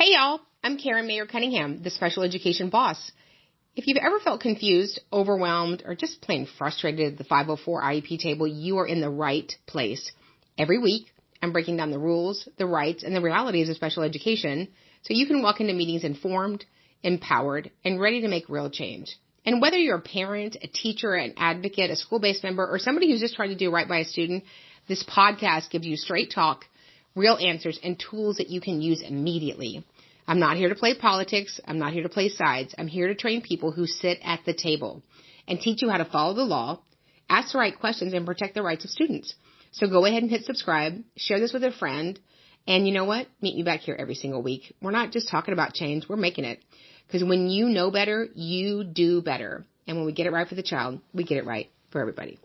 Hey y'all, I'm Mayer Cunningham, the special education boss. If you've ever felt confused, overwhelmed, or just plain frustrated at the 504 IEP table, you are in the right place. Every week, I'm breaking down the rules, the rights, and the realities of special education so you can walk into meetings informed, empowered, and ready to make real change. And whether you're a parent, a teacher, an advocate, a school-based member, or somebody who's just trying to do right by a student, this podcast gives you straight talk, real answers, and tools that you can use immediately. I'm not here to play politics. I'm not here to play sides. I'm here to train people who sit at the table and teach you how to follow the law, ask the right questions, and protect the rights of students. So go ahead and hit subscribe, share this with a friend, and you know what? Meet me back here every single week. We're not just talking about change. We're making it. Because when you know better, you do better. And when we get it right for the child, we get it right for everybody.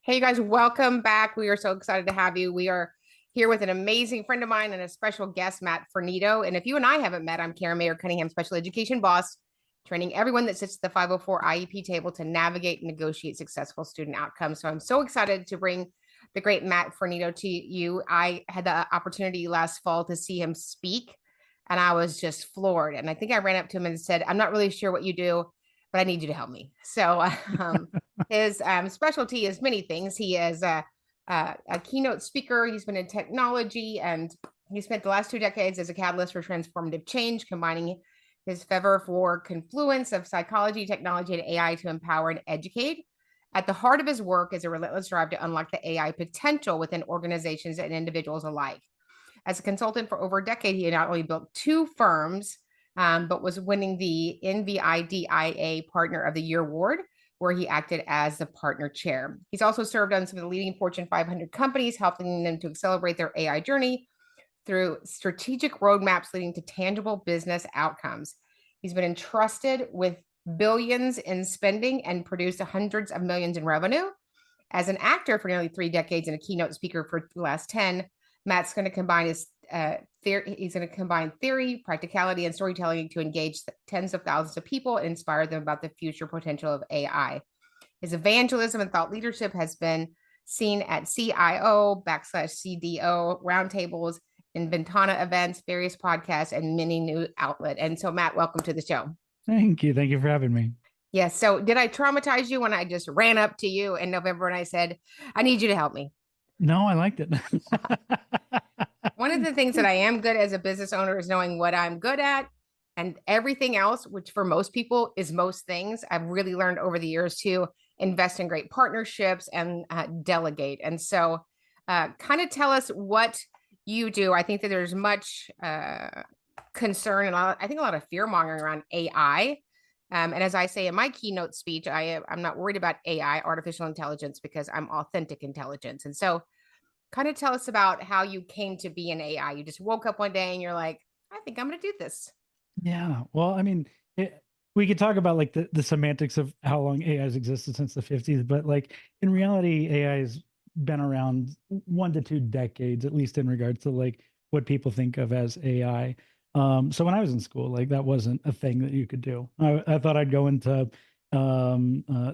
Hey, you guys, welcome back. We are so excited to have you. We are here with an amazing friend of mine and a special guest, Matt Fornito. And if you and I haven't met, I'm Mayer Cunningham, special education boss, training everyone that sits at the 504 IEP table to navigate and negotiate successful student outcomes. So I'm so excited to bring the great Matt Fornito to you. I had the opportunity last fall to see him speak, and I was just floored. And I think I ran up to him and said, I'm not really sure what you do, but I need you to help me. So his specialty is many things. He is a keynote speaker. He's been in technology, and he spent the last 2 decades as a catalyst for transformative change, combining his fervor for confluence of psychology, technology, and AI to empower and educate. At the heart of his work is a relentless drive to unlock the AI potential within organizations and individuals alike. As a consultant for over a decade, he not only built 2 firms, but was winning the NVIDIA Partner of the Year Award, where he acted as the partner chair. He's also served on some of the leading Fortune 500 companies, helping them to accelerate their AI journey through strategic roadmaps leading to tangible business outcomes. He's been entrusted with billions in spending and produced hundreds of millions in revenue. As an actor for nearly 3 decades and a keynote speaker for the last 10, Matt's going to combine his he's going to combine theory, practicality, and storytelling to engage tens of thousands of people and inspire them about the future potential of AI. His evangelism and thought leadership has been seen at CIO/CDO roundtables, Inventana events, various podcasts, and many new outlets. And so, Matt, welcome to the show. Thank you. Thank you for having me. Yes. So did I traumatize you when I just ran up to you in November and I said, I need you to help me? No, I liked it. One of the things that I am good as a business owner is knowing what I'm good at, and everything else, which for most people is most things. I've really learned over the years to invest in great partnerships and delegate. And so kind of tell us what you do. I think that there's much concern and I think a lot of fear mongering around AI. And as I say in my keynote speech, I'm not worried about AI, artificial intelligence, because I'm authentic intelligence. And so kind of tell us about how you came to be in AI. You just woke up one day and you're like, I think I'm going to do this. Yeah. Well, I mean, we could talk about like the semantics of how long AI has existed since the 50s, but like in reality, AI has been around 1 to 2 decades, at least in regards to like what people think of as AI. So when I was in school, like that wasn't a thing that you could do. I thought I'd go into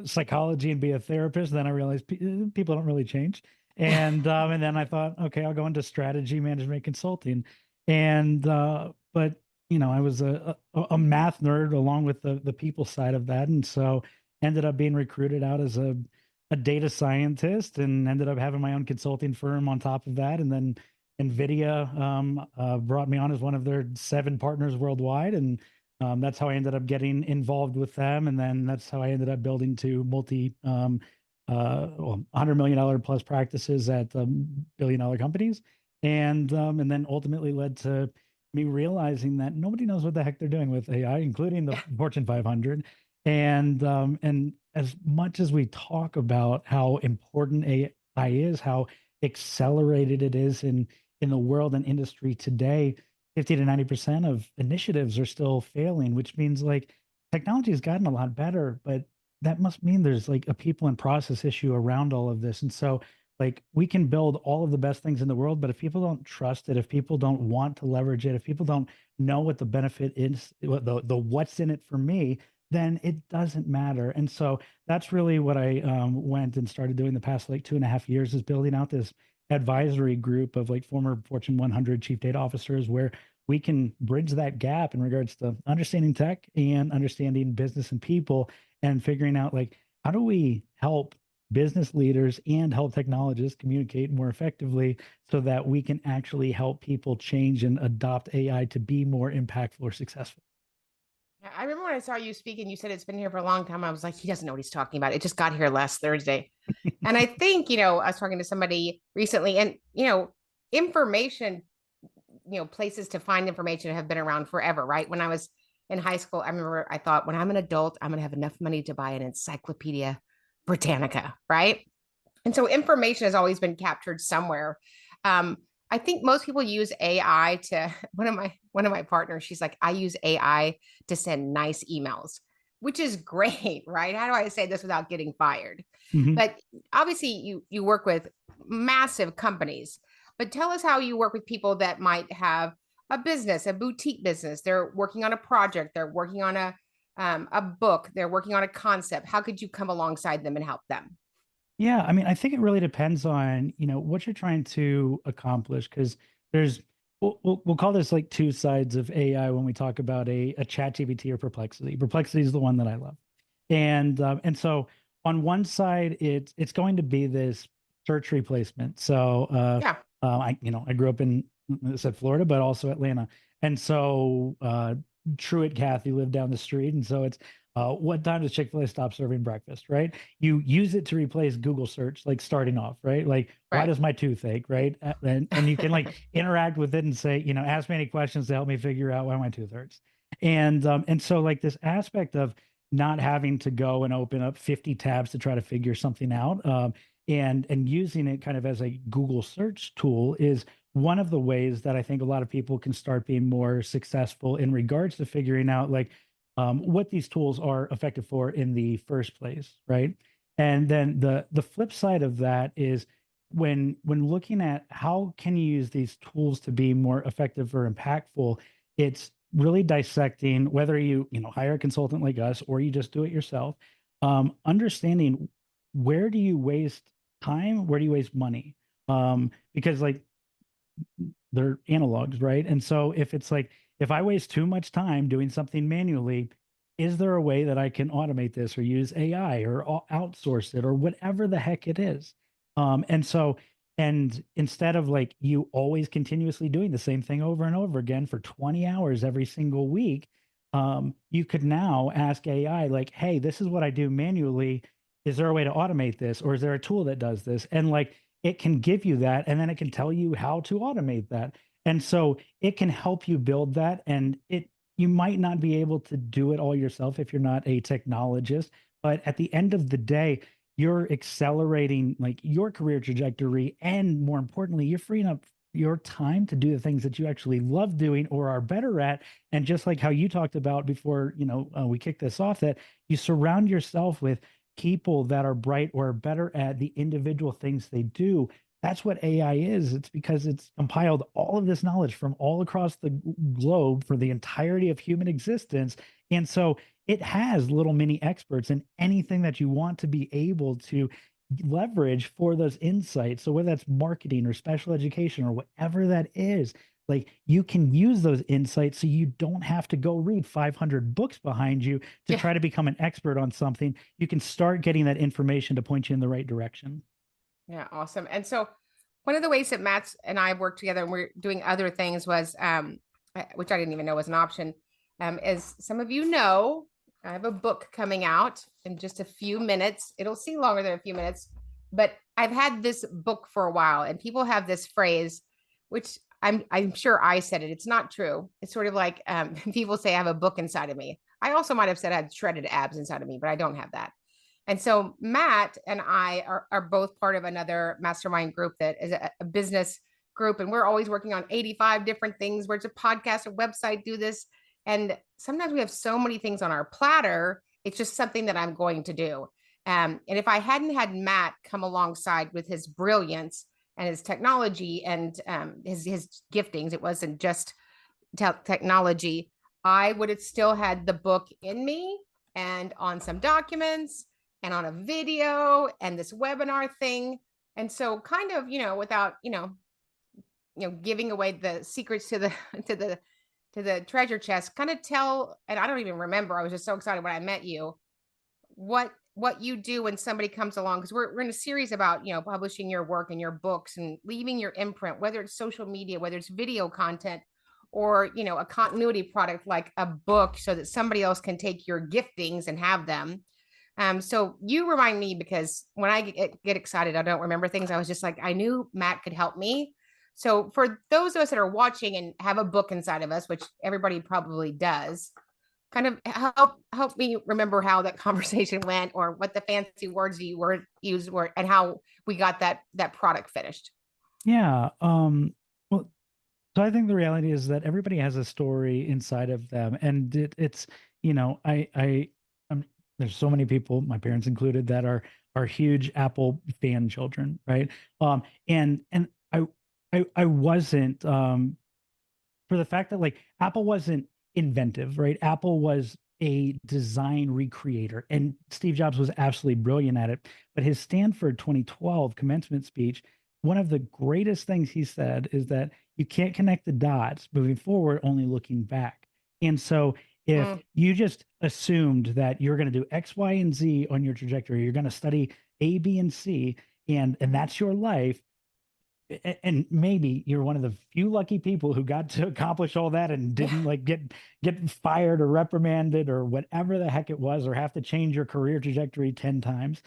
psychology and be a therapist. Then I realized people don't really change. And then I thought, okay, I'll go into strategy management consulting. And but I was a math nerd along with the people side of that, and so ended up being recruited out as a data scientist, and ended up having my own consulting firm on top of that, and then NVIDIA brought me on as one of their 7 partners worldwide, and that's how I ended up getting involved with them, and then that's how I ended up building to $100 million plus practices at billion-dollar companies, and then ultimately led to me realizing that nobody knows what the heck they're doing with AI, including the Fortune 500. And as much as we talk about how important AI is, how accelerated it is in the world and industry today, 50 to 90% of initiatives are still failing, which means like technology has gotten a lot better, but that must mean there's like a people and process issue around all of this. And so like we can build all of the best things in the world, but if people don't trust it, if people don't want to leverage it, if people don't know what the benefit is, what the what's in it for me, then it doesn't matter. And so that's really what I went and started doing the past like 2.5 years, is building out this advisory group of like former Fortune 100 chief data officers, where we can bridge that gap in regards to understanding tech and understanding business and people, and figuring out like, how do we help business leaders and help technologists communicate more effectively so that we can actually help people change and adopt AI to be more impactful or successful. Yeah, I remember when I saw you speak and you said it's been here for a long time. I was like, he doesn't know what he's talking about. It just got here last Thursday. And I think, I was talking to somebody recently, and, information, places to find information have been around forever, right? When I was in high school, I remember I thought, when I'm an adult, I'm going to have enough money to buy an Encyclopedia Britannica, right? And so information has always been captured somewhere. Um, I think most people use AI to one of my partners, she's like, I use AI to send nice emails, which is great, right? How do I say this without getting fired? Mhm. But obviously you work with massive companies. But tell us how you work with people that might have a business, a boutique business. They're working on a project, they're working on a book, they're working on a concept. How could you come alongside them and help them? Yeah, I mean, I think it really depends on, what you're trying to accomplish, because there's we'll call this like two sides of AI when we talk about a chat GPT or perplexity. Perplexity is the one that I love. And so on one side, it's going to be this search replacement. So Yeah. I grew up in, I said, Florida, but also Atlanta. And so Truett Cathy lived down the street. And so it's what time does Chick-fil-A stop serving breakfast, right? You use it to replace Google search, like starting off, right? Like, why Right. does my tooth ache, right? And you can like interact with it and say, ask me any questions to help me figure out why my tooth hurts. And so like this aspect of not having to go and open up 50 tabs to try to figure something out, and using it kind of as a Google search tool is one of the ways that I think a lot of people can start being more successful in regards to figuring out like what these tools are effective for in the first place, right? And then the flip side of that is when looking at how can you use these tools to be more effective or impactful, it's really dissecting whether you hire a consultant like us or you just do it yourself, understanding where do you waste time, where do you waste money, because like they're analogs, right? And so if it's like, if I waste too much time doing something manually, is there a way that I can automate this or use AI or outsource it or whatever the heck it is? And instead of like you always continuously doing the same thing over and over again for 20 hours every single week, you could now ask AI, like, hey, this is what I do manually. Is there a way to automate this? Or is there a tool that does this? And like, it can give you that, and then it can tell you how to automate that. And so it can help you build that. And you might not be able to do it all yourself if you're not a technologist, but at the end of the day, you're accelerating like your career trajectory. And more importantly, you're freeing up your time to do the things that you actually love doing or are better at. And just like how you talked about before, we kicked this off, that you surround yourself with people that are bright or better at the individual things they do. That's what AI is. It's because it's compiled all of this knowledge from all across the globe for the entirety of human existence. And so it has little mini experts in anything that you want to be able to leverage for those insights. So whether that's marketing or special education or whatever that is, like you can use those insights so you don't have to go read 500 books behind you to Yeah. try to become an expert on something. You can start getting that information to point you in the right direction. Yeah, awesome. And so one of the ways that Matt's and I worked together and we're doing other things was which I didn't even know was an option. As some of you know, I have a book coming out in just a few minutes. It'll seem longer than a few minutes, but I've had this book for a while, and people have this phrase, which I'm sure I said it. It's not true. It's sort of like people say I have a book inside of me. I also might have said I had shredded abs inside of me, but I don't have that. And so Matt and I are both part of another mastermind group that is a business group. And we're always working on 85 different things, where it's a podcast, a website, do this. And sometimes we have so many things on our platter. It's just something that I'm going to do. And if I hadn't had Matt come alongside with his brilliance and his technology and his giftings, it wasn't just technology, I would have still had the book in me and on some documents and on a video and this webinar thing. And so kind of, without, giving away the secrets to the to the to the treasure chest, kind of tell, and I don't even remember, I was just so excited when I met you, what you do when somebody comes along, because we're in a series about publishing your work and your books and leaving your imprint, whether it's social media, whether it's video content, or a continuity product like a book, so that somebody else can take your giftings and have them. So you remind me, because when I get excited, I don't remember things. I was just like, I knew Matt could help me. So for those of us that are watching and have a book inside of us, which everybody probably does, kind of help me remember how that conversation went, or what the fancy words you used were, and how we got that product finished. Yeah. Well, so I think the reality is that everybody has a story inside of them, and it's there's so many people, my parents included, that are huge Apple fan children, right? And I wasn't, for the fact that like Apple wasn't inventive, right? Apple was a design recreator, and Steve Jobs was absolutely brilliant at it. But his Stanford 2012 commencement speech, one of the greatest things he said is that you can't connect the dots moving forward, only looking back. And so if you just assumed that you're going to do X, Y, and Z on your trajectory, you're going to study A, B, and C, and that's your life, and maybe you're one of the few lucky people who got to accomplish all that and didn't like get fired or reprimanded or whatever the heck it was, or have to change your career trajectory 10 times.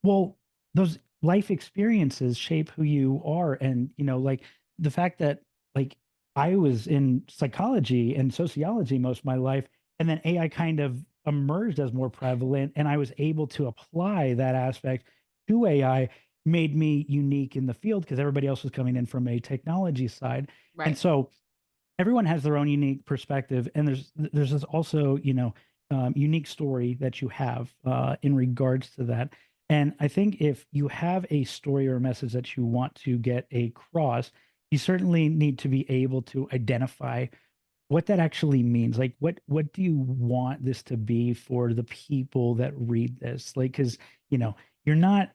Well, those life experiences shape who you are. And like the fact that like I was in psychology and sociology most of my life, and then AI kind of emerged as more prevalent, and I was able to apply that aspect to AI, made me unique in the field, because everybody else was coming in from a technology side. Right. And so everyone has their own unique perspective, and there's this also unique story that you have in regards to that. And I think if you have a story or a message that you want to get across, you certainly need to be able to identify what that actually means. Like what do you want this to be for the people that read this? Like, because you're not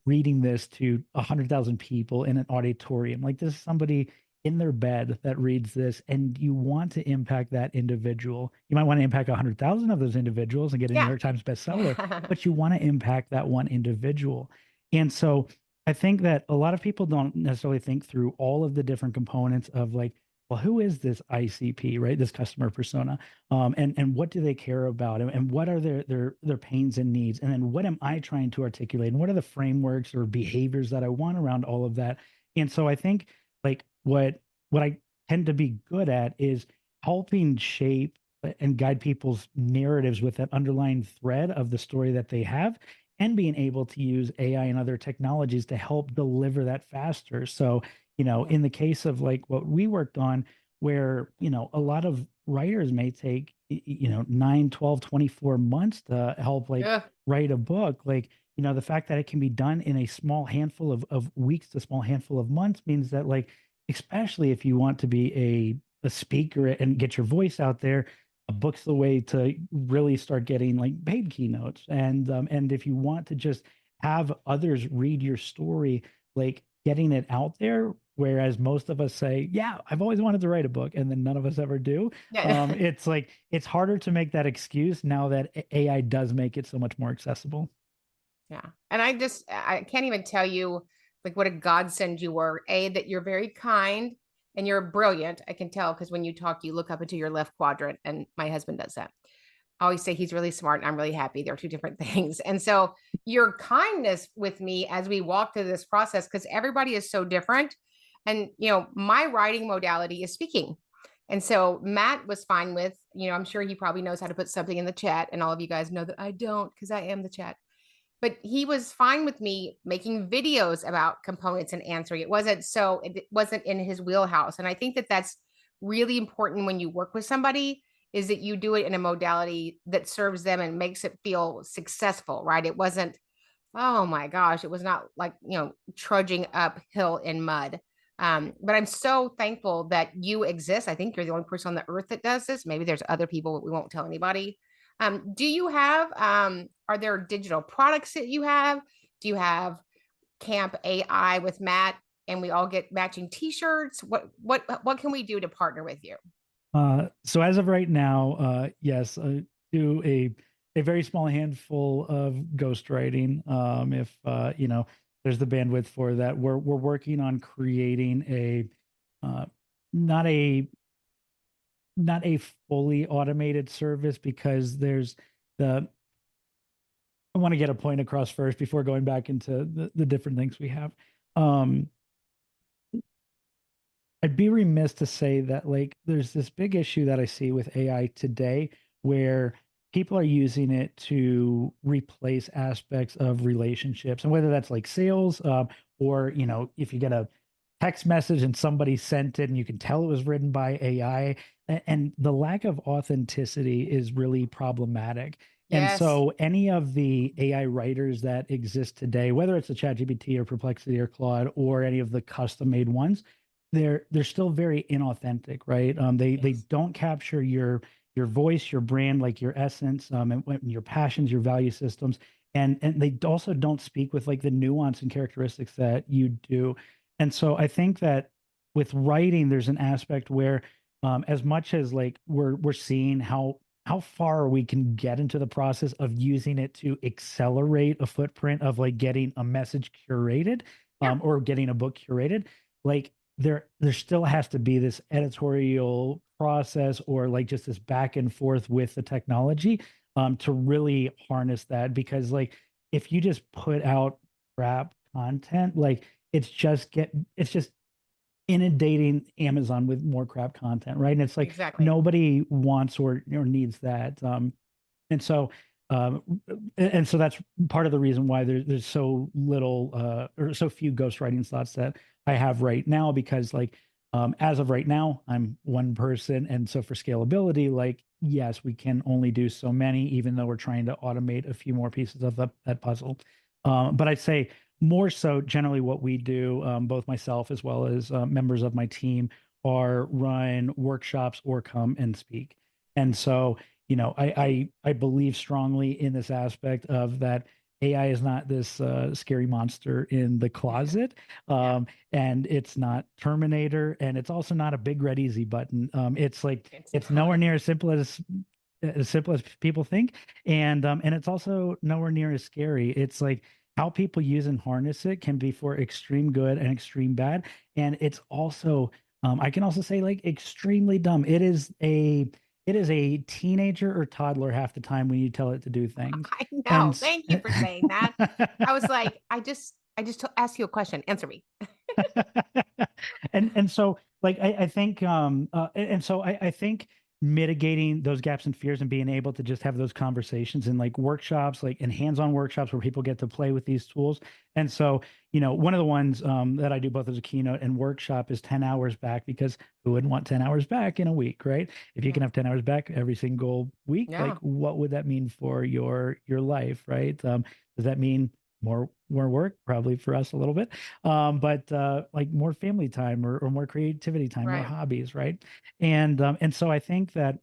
reading this to 100,000 people in an auditorium. Like, this is somebody in their bed that reads this, and you want to impact that individual. You might want to impact 100,000 of those individuals and get a New York Times bestseller, but you want to impact that one individual. And so I think that a lot of people don't necessarily think through all of the different components of like, well, who is this ICP, right? This customer persona, and what do they care about, and what are their pains and needs, and then what am I trying to articulate, and what are the frameworks or behaviors that I want around all of that. And so I think like what I tend to be good at is helping shape and guide people's narratives with that underlying thread of the story that they have, and being able to use AI and other technologies to help deliver that faster. So in the case of like what we worked on, where, a lot of writers may take, 9, 12, 24 months to help like write a book, like, the fact that it can be done in a small handful of weeks to small handful of months means that like, especially if you want to be a speaker and get your voice out there, a book's the way to really start getting like paid keynotes. And if you want to just have others read your story, like getting it out there. Whereas most of us say, yeah, I've always wanted to write a book, and then none of us ever do. It's like, it's harder to make that excuse now that AI does make it so much more accessible. Yeah. And I can't even tell you like what a godsend you were. That you're very kind and you're brilliant. I can tell, because when you talk, you look up into your left quadrant, and my husband does that. I always say he's really smart and I'm really happy. They're two different things. And so your kindness with me as we walk through this process, because everybody is so different. And, my writing modality is speaking. And so Matt was fine with, I'm sure he probably knows how to put something in the chat. And all of you guys know that I don't, because I am the chat. But he was fine with me making videos about components and answering. It wasn't in his wheelhouse. And I think that that's really important when you work with somebody, is that you do it in a modality that serves them and makes it feel successful, right? It wasn't, oh my gosh, it was not like, trudging uphill in mud. But I'm so thankful that you exist. I think you're the only person on the earth that does this. Maybe there's other people, but we won't tell anybody. Do you have are there digital products that you have? Do you have Camp AI with Matt and we all get matching t-shirts? What can we do to partner with you? So as of right now, yes, I do a very small handful of ghostwriting. If there's the bandwidth for that, we're working on creating uh, not a not a fully automated service because there's the I want to get a point across first before going back into the different things we have. Um, I'd be remiss to say that like there's this big issue that I see with AI today where people are using it to replace aspects of relationships, and whether that's like sales, or if you get a text message and somebody sent it and you can tell it was written by AI, and the lack of authenticity is really problematic. And Yes, so any of the AI writers that exist today, whether it's a ChatGPT or Perplexity or Claude or any of the custom made ones, they're still very inauthentic, right? They yes, don't capture your voice, your brand, like your essence, and your passions, your value systems, and they also don't speak with like the nuance and characteristics that you do. And so I think that with writing, there's an aspect where, as much as like we're seeing how far we can get into the process of using it to accelerate a footprint of like getting a message curated, yeah, or getting a book curated, like there still has to be this editorial process or like just this back and forth with the technology, to really harness that. Because like if you just put out crap content, like it's just inundating Amazon with more crap content, right? And it's like exactly. nobody wants or needs that. And so um, and so that's part of the reason why there's so little, or so few ghostwriting slots that I have right now, because like as of right now I'm one person, and so for scalability, like yes, we can only do so many, even though we're trying to automate a few more pieces of that puzzle. But I'd say more so generally what we do, both myself as well as members of my team, are run workshops or come and speak. And so I believe strongly in this aspect of that AI is not this scary monster in the closet, Yeah, and it's not Terminator, and it's also not a big red easy button. It's like it's it's nowhere not. near as simple as people think, and it's also nowhere near as scary. It's like how people use and harness it can be for extreme good and extreme bad, and it's also I can also say like extremely dumb. It is a teenager or toddler half the time when you tell it to do things. I And know. Thank you for saying that. I was like, asked you a question. Answer me. and so like I think and so I think mitigating those gaps and fears and being able to just have those conversations in like workshops, like in hands-on workshops where people get to play with these tools. And so one of the ones that I do both as a keynote and workshop is 10 hours back, because who wouldn't want 10 hours back in a week, right? If you Yeah, can have 10 hours back every single week, like yeah, what would that mean for your life, right? Does that mean more work? Probably for us a little bit, but like more family time, or more creativity time, more right. hobbies, right? And so I think that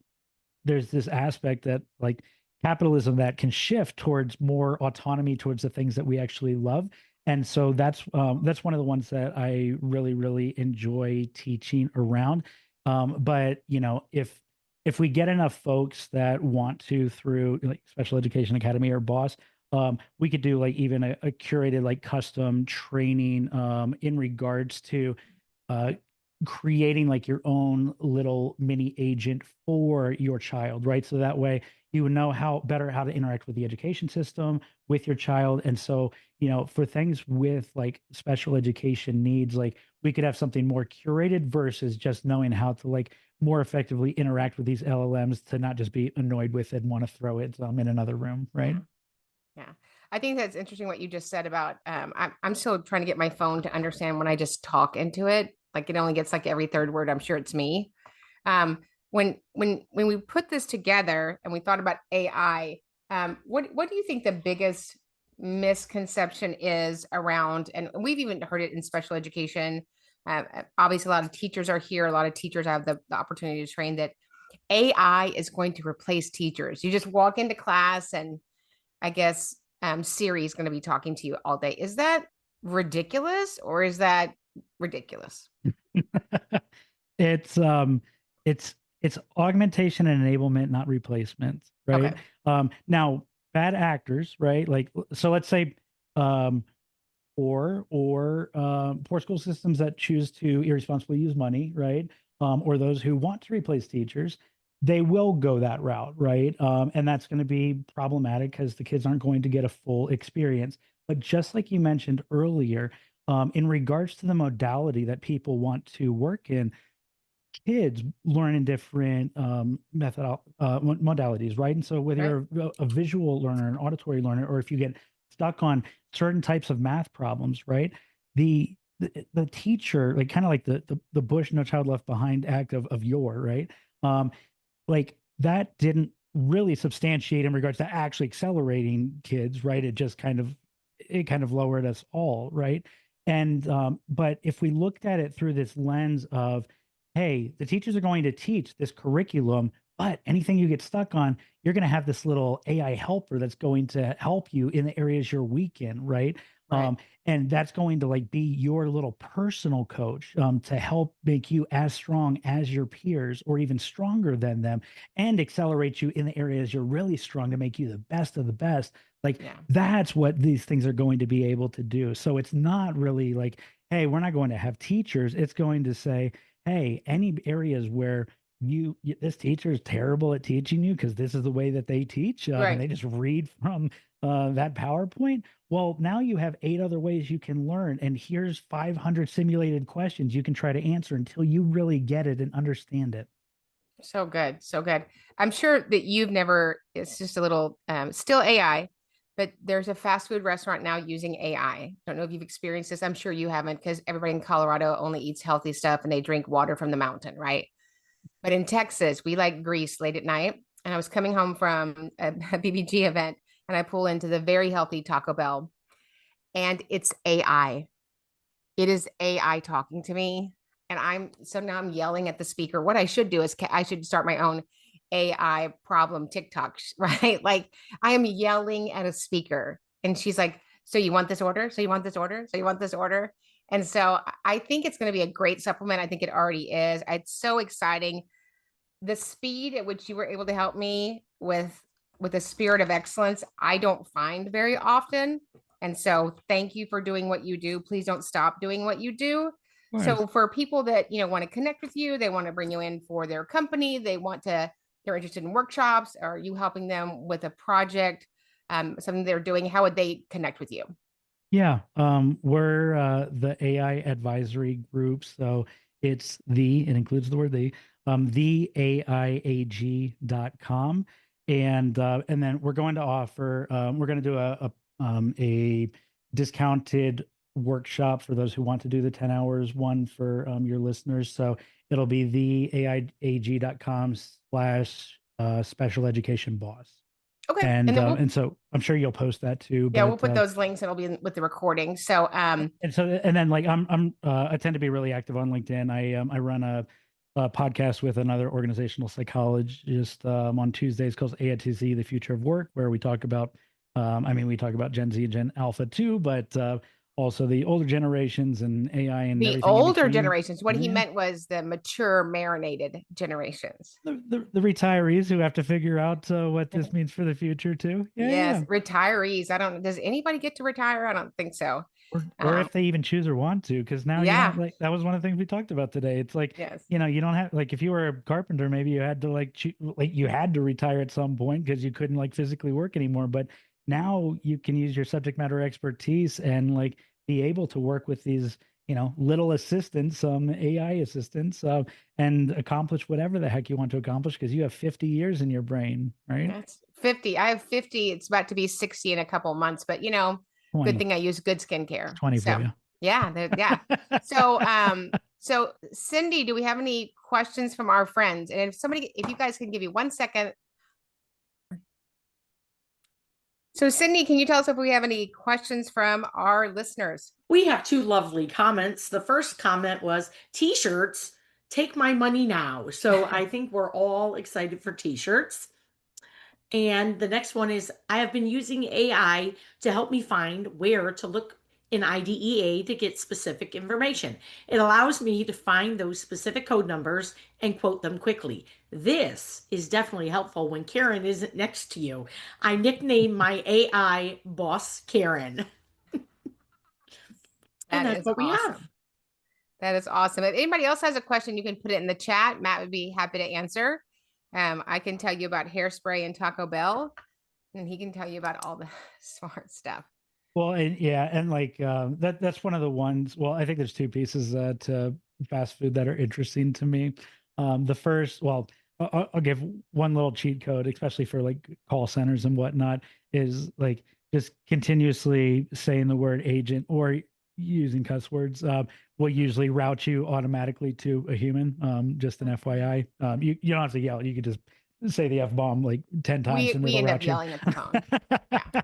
there's this aspect that like capitalism that can shift towards more autonomy towards the things that we actually love. And so that's one of the ones that I really really enjoy teaching around. But if we get enough folks that want to, through like Special Education Academy or boss, we could do like even a curated like custom training in regards to uh, creating like your own little mini agent for your child, right? So that way you would know how to interact with the education system with your child. And so, for things with like special education needs, like we could have something more curated versus just knowing how to like more effectively interact with these LLMs, to not just be annoyed with it and want to throw it in another room, right? Yeah. Yeah. I think that's interesting what you just said about I'm still trying to get my phone to understand when I just talk into it. Like it only gets like every third word. I'm sure it's me. When we put this together and we thought about AI, what do you think the biggest misconception is around? And we've even heard it in special education. Obviously, a lot of teachers are here. A lot of teachers have the opportunity to train that AI is going to replace teachers. You just walk into class and I guess Siri is going to be talking to you all day. Is that ridiculous or is that ridiculous? It's it's it's augmentation and enablement, not replacement, right? Okay. Now bad actors, right? Like so let's say um or poor school systems that choose to irresponsibly use money, right? Or those who want to replace teachers, they will go that route, right? And that's going to be problematic because the kids aren't going to get a full experience. But just like you mentioned earlier, in regards to the modality that people want to work in, kids learn in different modalities, right? And so whether Right. you're a visual learner, an auditory learner, or if you get stuck on certain types of math problems, right? The teacher, like kind of like the Bush No Child Left Behind act of yore, right? Um, like that didn't really substantiate in regards to actually accelerating kids, right? It kind of lowered us all, right? And but if we looked at it through this lens of, hey, the teachers are going to teach this curriculum, but anything you get stuck on, you're going to have this little AI helper that's going to help you in the areas you're weak in, right? Right. And that's going to like be your little personal coach to help make you as strong as your peers or even stronger than them and accelerate you in the areas you're really strong to make you the best of the best. Like Yeah. that's what these things are going to be able to do. So it's not really like, hey, we're not going to have teachers. It's going to say, hey, any areas where this teacher is terrible at teaching you because this is the way that they teach and Right. they just read from that PowerPoint. Well, now you have 8 other ways you can learn, and here's 500 simulated questions you can try to answer until you really get it and understand it. So good. So good. I'm sure that you've never, it's just a little still AI, but there's a fast food restaurant now using AI. Don't know if you've experienced this. I'm sure you haven't because everybody in Colorado only eats healthy stuff and they drink water from the mountain, right? But in Texas, we like grease late at night. And I was coming home from a BBG event and I pull into the very healthy Taco Bell and it's AI. It is AI talking to me. And now I'm yelling at the speaker. What I should do is I should start my own AI problem TikTok, right? Like I am yelling at a speaker and she's like, so you want this order? So you want this order? So you want this order? And so I think it's going to be a great supplement. I think it already is. It's so exciting. The speed at which you were able to help me with a spirit of excellence, I don't find very often. And so thank you for doing what you do. Please don't stop doing what you do. Of So course. for people that, want to connect with you, they want to bring you in for their company, they're interested in workshops, are you helping them with a project, something they're doing, how would they connect with you? Yeah, we're the AI advisory group. So it includes the word the AIAG.com. And then we're going to offer, we're going to do a discounted workshop for those who want to do the 10 hours one for your listeners. So it'll be the AIAG.com/, special education boss. Okay. And And then um, and so I'm sure you'll post that too. yeah, we'll But put those links. It'll be with the recording. So, and then like I tend to be really active on LinkedIn. I run a podcast with another organizational psychologist on Tuesdays called A to Z: The Future of Work, where we talk about we talk about Gen Z and Gen Alpha too, but also the older generations and AI and the everything in older between. generations, what he Yeah. meant was the mature, marinated generations. The retirees who have to figure out what this means for the future too. Yeah, Yes, yeah. retirees. I don't, does anybody get to retire? I don't think so. Or Um, if they even choose or want to, because now you don't yeah, like that was one of the things we talked about today. It's like, yes, you don't have like if you were a carpenter, maybe you had to like you had to retire at some point because you couldn't like physically work anymore. But now you can use your subject matter expertise and like be able to work with these, little assistants, AI assistants, and accomplish whatever the heck you want to accomplish because you have 50 years in your brain, right? that's 50. I have 50. It's about to be 60 in a couple of months, but 20. good thing I use good It's skincare. 20 for So you. yeah, yeah. So, so Cindy, do we have any questions from our friends? And if you guys can give me 1 second. So Cindy, can you tell us if we have any questions from our listeners? We have two lovely comments. The first comment was t-shirts take my money now. So I think we're all excited for t-shirts. And the next one is I have been using AI to help me find where to look in IDEA to get specific information. It allows me to find those specific code numbers and quote them quickly. This is definitely helpful when Karen isn't next to you. I nicknamed my AI boss Karen. And That that's is what we have. awesome. That is awesome. If anybody else has a question, you can put it in the chat. Matt would be happy to answer. I can tell you about hairspray and Taco Bell, and he can tell you about all the smart stuff. Well, and yeah, and like that's one of the ones. Well, I think there's two pieces to fast food that are interesting to me. The first, well, I'll give one little cheat code, especially for like call centers and whatnot, is like just continuously saying the word agent or using cuss words will usually route you automatically to a human. Just an FYI. You don't have to yell. You could just say the F bomb like 10 times and We it'll end up route you yelling at the phone. Yeah.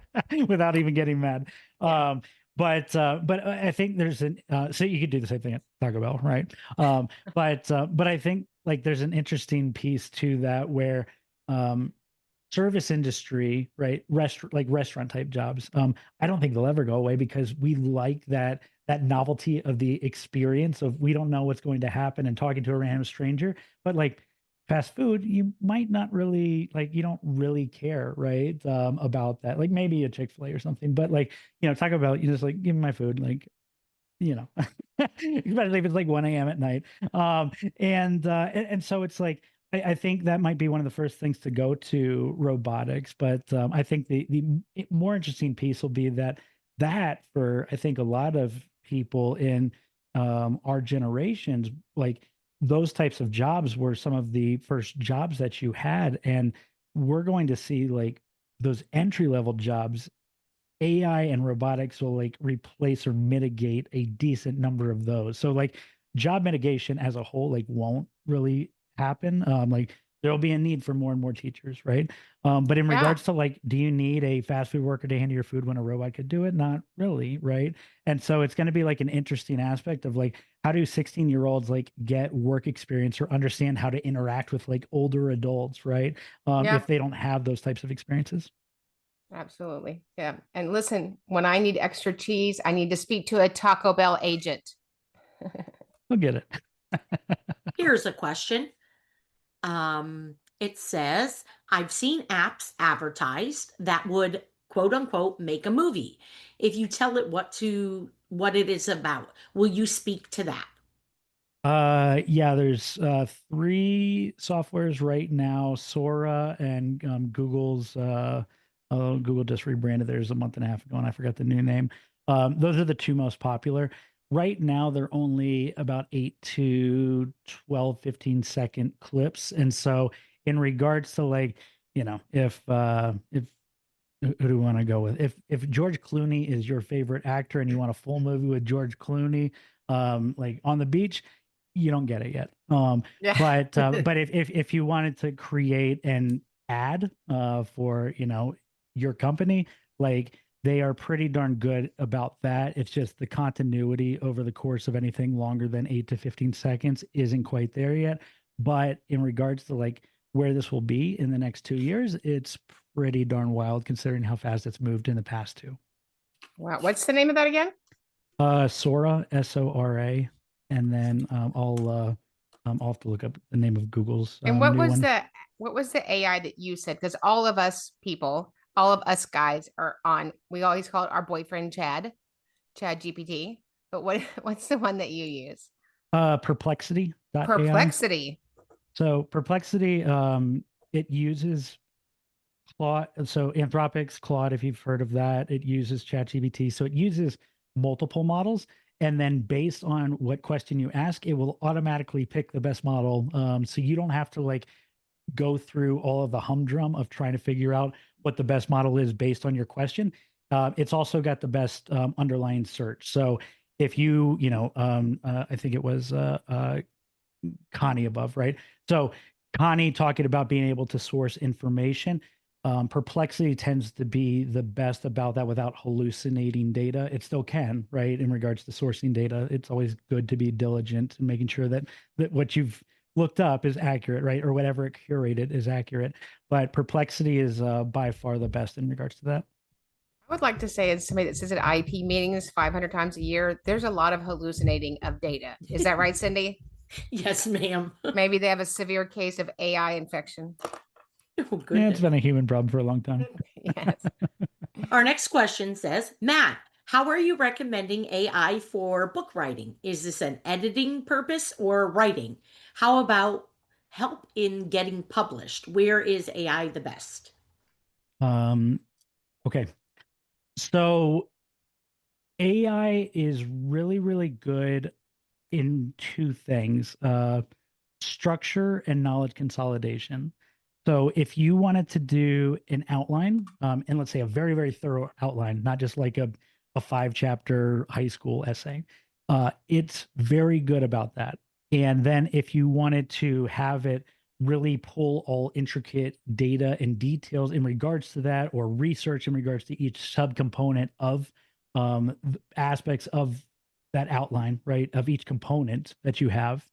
without even getting mad. Yeah. But I think there's an so you could do the same thing at Taco Bell, right? But I think like there's an interesting piece to that where service industry, right? Restaurant type jobs. I don't think they'll ever go away because we like that novelty of the experience of we don't know what's going to happen and talking to a random stranger. But like fast food, you might not really like you don't really care, right? About that. Like maybe a Chick-fil-A or something, but like, talk about you just like give me my food, like you know, especially if it's like 1 a.m. at night. And so it's like I think that might be one of the first things to go to robotics. But I think the more interesting piece will be that for I think a lot of people in our generations, like those types of jobs were some of the first jobs that you had, and we're going to see like those entry level jobs AI and robotics will like replace or mitigate a decent number of those. So like job mitigation as a whole like won't really happen. Like there'll be a need for more and more teachers, right? But in Yeah. regards to like, do you need a fast food worker to hand you your food when a robot could do it? Not really, right? And so it's going to be like an interesting aspect of like how do 16-year-olds like get work experience or understand how to interact with like older adults, right? Yeah. If they don't have those types of experiences. Absolutely. Yeah. And listen, when I need extra cheese, I need to speak to a Taco Bell agent. We'll get it. Here's a question. It says, I've seen apps advertised that would quote unquote make a movie. If you tell it what it is about, will you speak to that? Yeah, there's three softwares right now, Sora and Google just rebranded theirs a month and a half ago, and I forgot the new name. Those are the two most popular. Right now, they're only about 8 to 12, 15-second clips. And so in regards to like, if who do we want to go with? If George Clooney is your favorite actor and you want a full movie with George Clooney, like on the beach, you don't get it yet. Yeah. But if you wanted to create an ad for your company, like they are pretty darn good about that. It's just the continuity over the course of anything longer than 8 to 15 seconds isn't quite there yet. But in regards to like where this will be in the next 2 years, it's pretty darn wild considering how fast it's moved in the past two. Wow. What's the name of that again? Sora, Sora, and then I'll have to look up the name of Google's And new one. what was the AI that you said? Because all of us people, all of us guys are on, we always call it our boyfriend Chad GPT. But what's the one that you use? Perplexity.ai. Perplexity. So Perplexity, it uses Claude. So Anthropic's Claude, if you've heard of that, it uses ChatGPT. So it uses multiple models. And then based on what question you ask, it will automatically pick the best model. So you don't have to like go through all of the humdrum of trying to figure out what the best model is based on your question. It's also got the best underlying search. So if I think it was Connie above, right? So Connie talking about being able to source information. Perplexity tends to be the best about that without hallucinating data. It still can, right? In regards to sourcing data, it's always good to be diligent and making sure that what you've looked up is accurate, right? Or whatever it curated is accurate. But Perplexity is by far the best in regards to that. I would like to say, as somebody that sits at IP meetings 500 times a year, there's a lot of hallucinating of data. Is that right, Cindy? Yes, ma'am. Maybe they have a severe case of AI infection. Oh, Yeah, it's goodness. been a human problem for a long time. Yes. Our next question says, Matt, how are you recommending AI for book writing? Is this an editing purpose or writing? How about help in getting published? Where is AI the best? Okay. So AI is really, really good in two things, structure and knowledge consolidation. So if you wanted to do an outline, and let's say a very, very thorough outline, not just like a 5 chapter high school essay, it's very good about that. And then if you wanted to have it really pull all intricate data and details in regards to that, or research in regards to each subcomponent of aspects of that outline, right, of each component that you have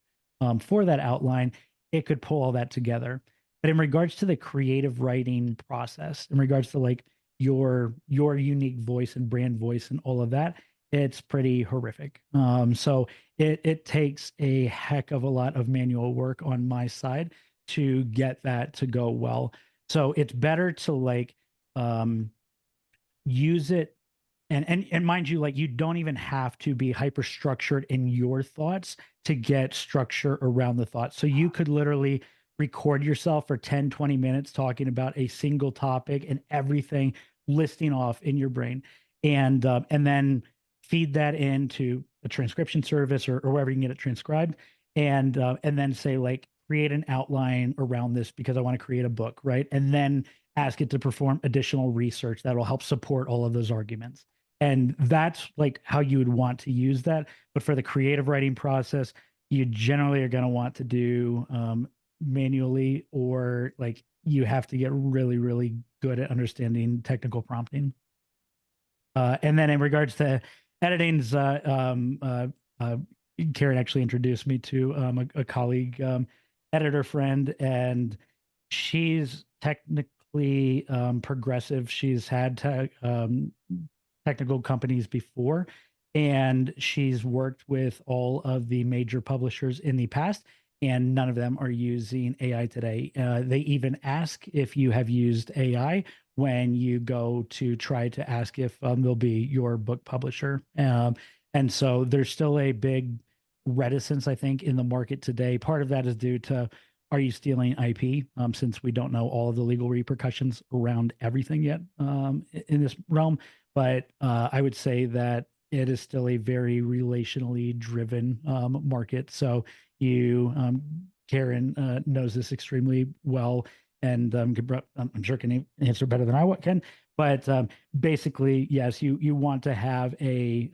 for that outline, it could pull all that together. But in regards to the creative writing process, in regards to like your unique voice and brand voice and all of that, it's pretty horrific. So it takes a heck of a lot of manual work on my side to get that to go well. So it's better to like use it, and mind you, like, you don't even have to be hyper structured in your thoughts to get structure around the thoughts. So you could literally record yourself for 10-20 minutes talking about a single topic and everything listing off in your brain, and then feed that into a transcription service, or wherever you can get it transcribed, and then say, like, create an outline around this because I want to create a book, right? And then ask it to perform additional research that will help support all of those arguments. And that's like how you would want to use that. But for the creative writing process, you generally are going to want to do manually, or like you have to get really, really good at understanding technical prompting. And then in regards to editing's, Karen actually introduced me to a colleague, editor friend, and she's technically progressive. She's had technical companies before, and she's worked with all of the major publishers in the past, and none of them are using AI today. They even ask if you have used AI when you go to try to ask if they'll be your book publisher. And so there's still a big reticence, I think, in the market today. Part of that is due to, are you stealing IP? Since we don't know all of the legal repercussions around everything yet in this realm. But I would say that it is still a very relationally driven market. So you, Karen, knows this extremely well, and I'm sure can answer better than I can. But basically, yes, you want to have a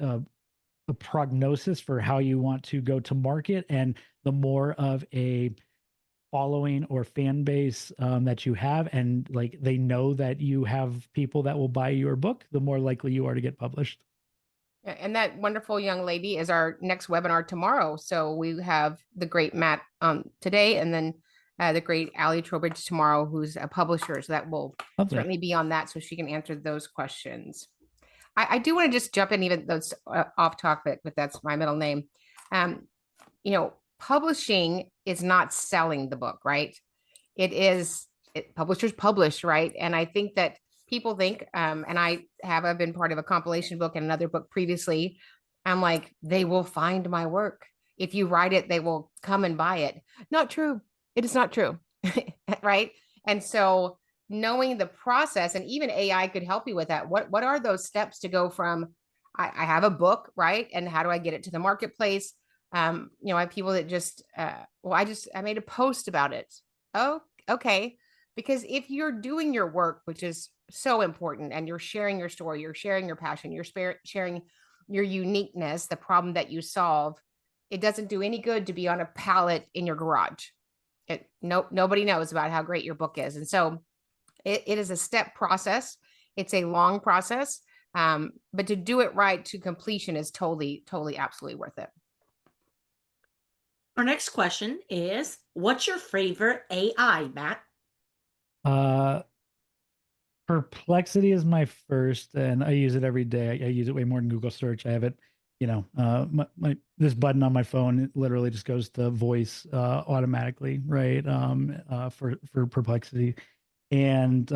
prognosis for how you want to go to market, and the more of a following or fan base that you have, and like they know that you have people that will buy your book, the more likely you are to get published. And that wonderful young lady is our next webinar tomorrow. So we have the great Matt today, and then the great Allie Trowbridge tomorrow, who's a publisher. So that will certainly be on that, so she can answer those questions. I do want to just jump in, even though it's off topic, but that's my middle name. Publishing is not selling the book, right? Publishers publish, right? And I think that people think, and I've been part of a compilation book and another book previously. I'm like, they will find my work. If you write it, they will come and buy it. Not true. It is not true, right? And so knowing the process, and even AI could help you with that. What are those steps to go from, I have a book, right? And how do I get it to the marketplace? I have people that just, I made a post about it. Oh, okay. Because if you're doing your work, which is so important, and you're sharing your story, you're sharing your passion, you're sharing your uniqueness, the problem that you solve, it doesn't do any good to be on a pallet in your garage. Nobody knows about how great your book is. And so It is a step process. It's a long process. But to do it right to completion is totally, totally, absolutely worth it. Our next question is, what's your favorite AI, Matt? Uh, Perplexity is my first, and I use it every day. I use it way more than Google search. I have it, this button on my phone, it literally just goes to voice automatically, right? For Perplexity. And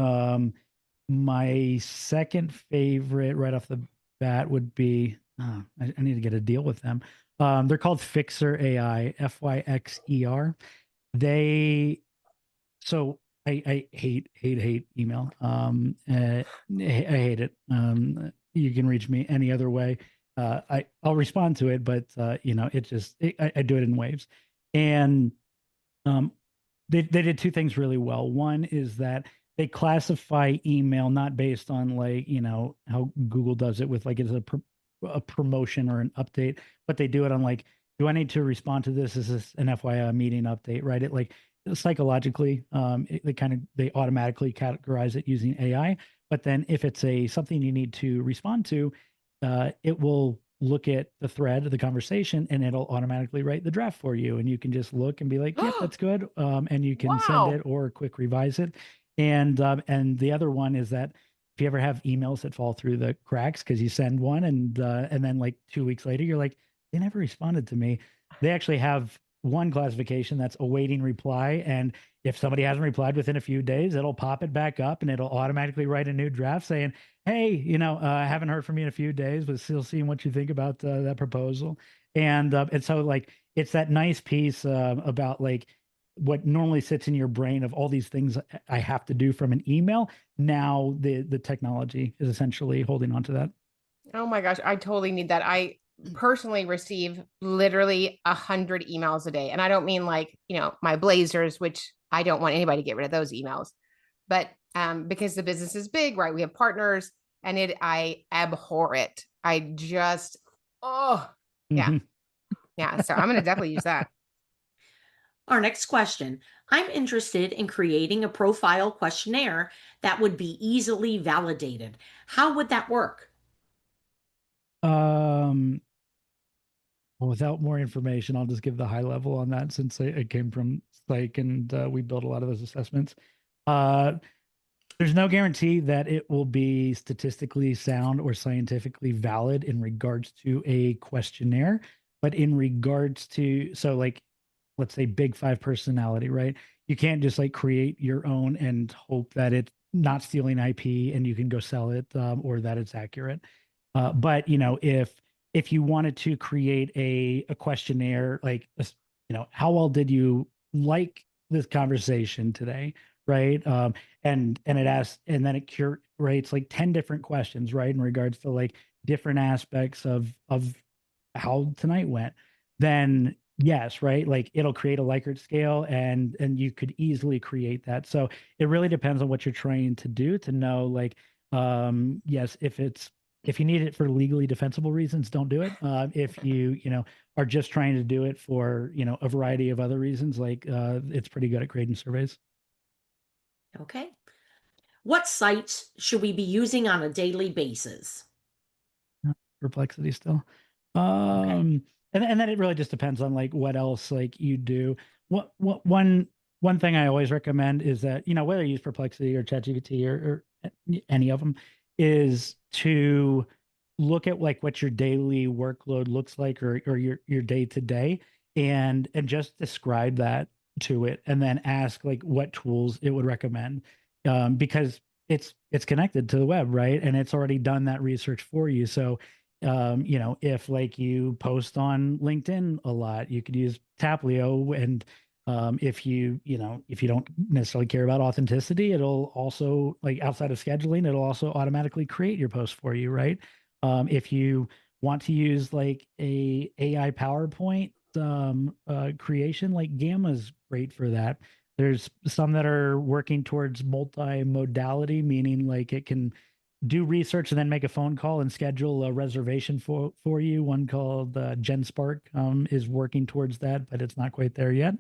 my second favorite right off the bat would be, I need to get a deal with them. They're called Fixer AI, Fyxer. They so I hate email. I hate it. You can reach me any other way. I'll respond to it, but I do it in waves. And um, they did two things really well. One is that they classify email not based on how Google does it with like it's a promotion or an update, but they do it on like, do I need to respond to this? Is this an FYI meeting update? Right? It like psychologically, they automatically categorize it using AI. But then if it's something you need to respond to, it will look at the thread of the conversation and it'll automatically write the draft for you. And you can just look and be like, yep, that's good. And you can send Wow. it or quick revise it. And the other one is that if you ever have emails that fall through the cracks because you send one and then like 2 weeks later, you're like, they never responded to me. They actually have one classification that's awaiting reply. And if somebody hasn't replied within a few days, it'll pop it back up and it'll automatically write a new draft saying, hey, I haven't heard from you in a few days, but still seeing what you think about that proposal. And so like, it's that nice piece about like what normally sits in your brain of all these things I have to do from an email. Now the technology is essentially holding on to that. Oh my gosh, I totally need that. I personally receive literally 100 emails a day. And I don't mean like, my blazers, which I don't want anybody to get rid of those emails. But because the business is big, right? We have partners and I abhor it. I just, oh, yeah. Mhm. Yeah. So I'm going to definitely use that. Our next question. I'm interested in creating a profile questionnaire that would be easily validated. How would that work? Um, well, without more information, I'll just give the high level on that since I came from psych and we built a lot of those assessments. Uh, there's no guarantee that it will be statistically sound or scientifically valid in regards to a questionnaire, but in regards to, so like, let's say big five personality, right? You can't just like create your own and hope that it's not stealing IP and you can go sell it or that it's accurate. But if you wanted to create a questionnaire, like how well did you like this conversation today, right? And it asks, and then it curates like 10 different questions, right, in regards to like different aspects of how tonight went. Then yes, right, like it'll create a Likert scale, and you could easily create that. So it really depends on what you're trying to do to know, like, yes, if you need it for legally defensible reasons, don't do it. If you are just trying to do it for a variety of other reasons, like it's pretty good at creating surveys. Okay. What sites should we be using on a daily basis? Perplexity still. Okay. And then it really just depends on like what else like you do. What one thing I always recommend is that whether you use Perplexity or ChatGPT or any of them, is to look at like what your daily workload looks like or your day to day, and just describe that to it, and then ask like what tools it would recommend, because it's connected to the web, right? And it's already done that research for you. So if like you post on LinkedIn a lot, you could use Taplio. And if you don't necessarily care about authenticity, it'll also, like, outside of scheduling, it'll also automatically create your post for you, right? If you want to use like a AI PowerPoint creation, like Gamma's great for that. There's some that are working towards multimodality, meaning like it can do research and then make a phone call and schedule a reservation for you. One called GenSpark is working towards that, but it's not quite there yet.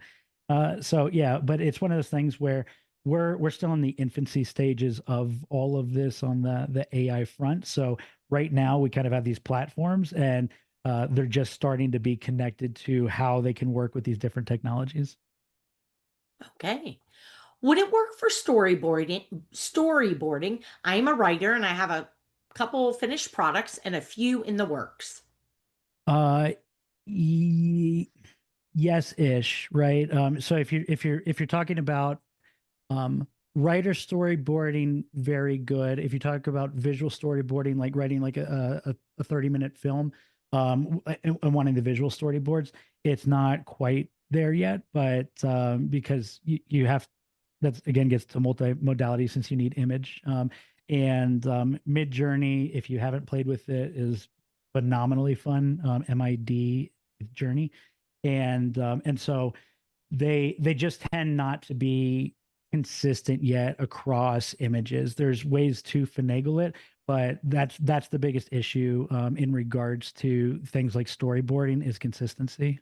So yeah, but it's one of those things where we're still in the infancy stages of all of this on the AI front. So right now we kind of have these platforms, and they're just starting to be connected to how they can work with these different technologies. Okay. Would it work for storyboarding? Storyboarding. I am a writer and I have a couple finished products and a few in the works. Uh, yes-ish, right? So if you're talking about Um, writer storyboarding, very good. If you talk about visual storyboarding, like writing like a 30-minute film, and wanting the visual storyboards, it's not quite there yet, but because you have, that's again gets to multimodality since you need image. And Mid Journey, if you haven't played with it, is phenomenally fun. MID Journey, and so they just tend not to be consistent yet across images. There's ways to finagle it, but that's the biggest issue in regards to things like storyboarding is consistency.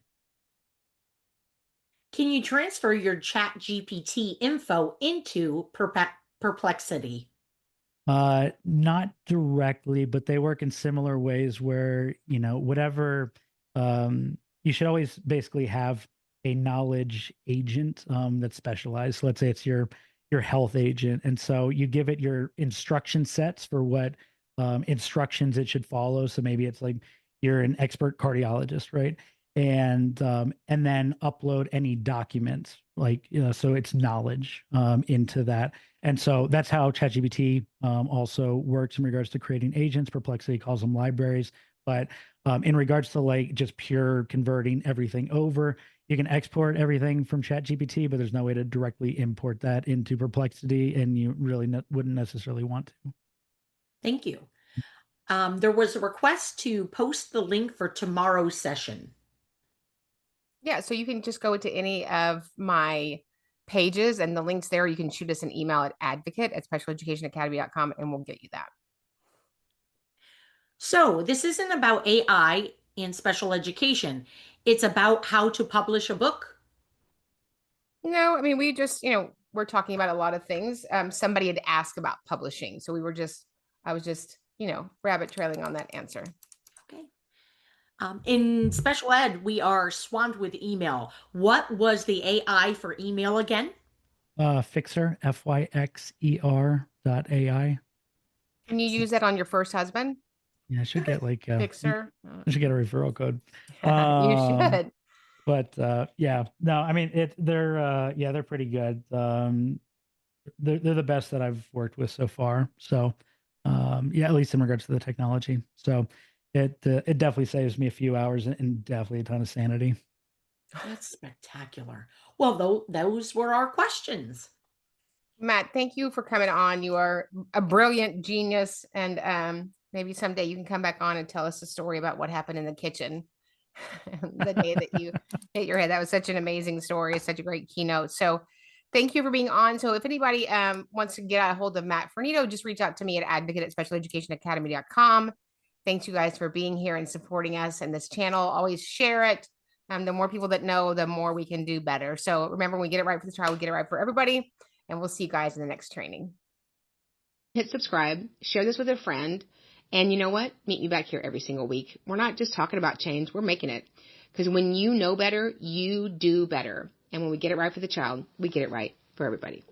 Can you transfer your chat GPT info into perplexity? Not directly, but they work in similar ways where, whatever, you should always basically have a knowledge agent that's specialized. So let's say it's your health agent. And so you give it your instruction sets for what instructions it should follow. So maybe it's like you're an expert cardiologist, right? And then upload any documents, like, so it's knowledge into that. And so that's how ChatGPT also works in regards to creating agents. Perplexity calls them libraries. But in regards to like just pure converting everything over, you can export everything from ChatGPT, but there's no way to directly import that into Perplexity, and you really wouldn't necessarily want to. Thank you. There was a request to post the link for tomorrow's session. Yeah, so you can just go to any of my pages and the links there. You can shoot us an email at advocate@specialeducationacademy.com and we'll get you that. So this isn't about AI and special education. It's about how to publish a book. No, I mean, we just, we're talking about a lot of things. Somebody had asked about publishing. So I was just, rabbit trailing on that answer. Okay. In special ed, we are swamped with email. What was the AI for email again? Fixer, FYXER.ai. Can you use that on your first husband? Yeah, I should get like Fixer? I should get a referral code. You should. But yeah, no, I mean they're pretty good. They're the best that I've worked with so far. So yeah, at least in regards to the technology. So it definitely saves me a few hours and definitely a ton of sanity. That's spectacular. Well, those were our questions. Matt, thank you for coming on. You are a brilliant genius. And maybe someday you can come back on and tell us a story about what happened in the kitchen the day that you hit your head. That was such an amazing story, such a great keynote. So thank you for being on. So if anybody wants to get a hold of Matt Fornito, just reach out to me at advocate@specialeducationacademy.com. Thanks you guys for being here and supporting us and this channel. Always share it. The more people that know, the more we can do better. So remember, when we get it right for the child, we get it right for everybody. And we'll see you guys in the next training. Hit subscribe, share this with a friend, and you know what? Meet me back here every single week. We're not just talking about change, we're making it. Because when you know better, you do better. And when we get it right for the child, we get it right for everybody.